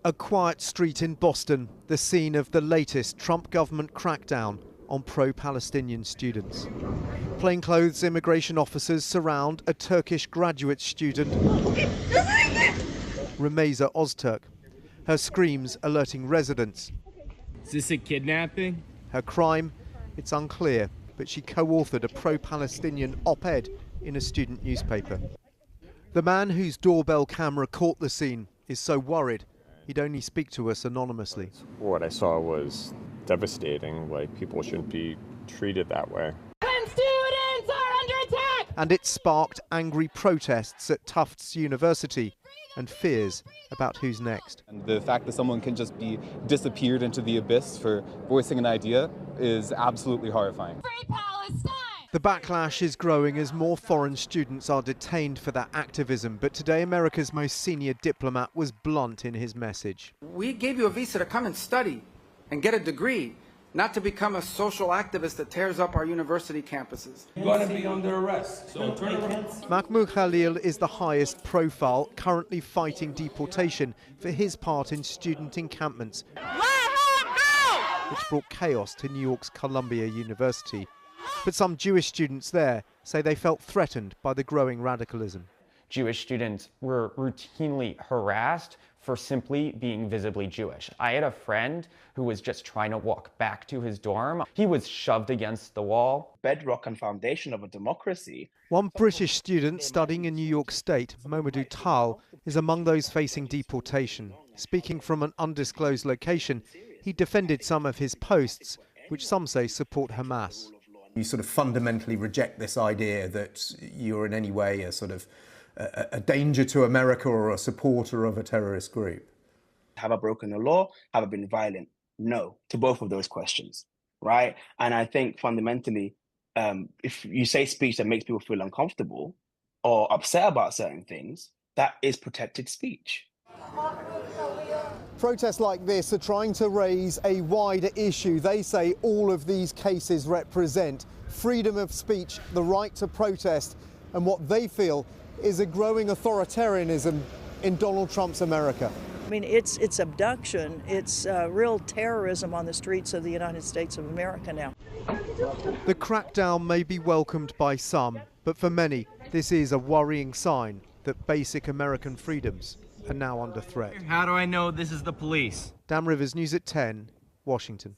A quiet street in Boston, the scene of the latest Trump government crackdown on pro-Palestinian students. Plainclothes immigration officers surround a Turkish graduate student, Rumeysa Ozturk. Her screams alerting residents. Is this a kidnapping? Her crime? It's unclear, but she co-authored a pro-Palestinian op-ed in a student newspaper. The man whose doorbell camera caught the scene is so worried he'd only speak to us anonymously. What I saw was devastating. Like, people shouldn't be treated that way. Students are under attack! And it sparked angry protests at Tufts University and fears about who's next. And the fact that someone can just be disappeared into the abyss for voicing an idea is absolutely horrifying. Free Palestine! The backlash is growing as more foreign students are detained for their activism, but today America's most senior diplomat was blunt in his message. We gave you a visa to come and study and get a degree, not to become a social activist that tears up our university campuses. You're going to be under arrest, so turn around. Mahmoud Khalil is the highest profile, currently fighting deportation for his part in student encampments, which brought chaos to New York's Columbia University. But some Jewish students there say they felt threatened by the growing radicalism. Jewish students were routinely harassed for simply being visibly Jewish. I had a friend who was just trying to walk back to his dorm. He was shoved against the wall. Bedrock and foundation of a democracy. One British student studying in New York State, Momadou Tal, is among those facing deportation. Speaking from an undisclosed location, he defended some of his posts, which some say support Hamas. You sort of fundamentally reject this idea that you're in any way a sort of a danger to America or a supporter of a terrorist group. Have I broken the law? Have I been violent? No, to both of those questions, right? And I think fundamentally, if you say speech that makes people feel uncomfortable or upset about certain things, that is protected speech. Protests like this are trying to raise a wider issue. They say all of these cases represent freedom of speech, the right to protest, and what they feel is a growing authoritarianism in Donald Trump's America. I mean, it's abduction, it's real terrorism on the streets of the United States of America now. The crackdown may be welcomed by some, but for many, this is a worrying sign that basic American freedoms are now under threat. How do I know this is the police? Dan Rivers, News at 10, Washington.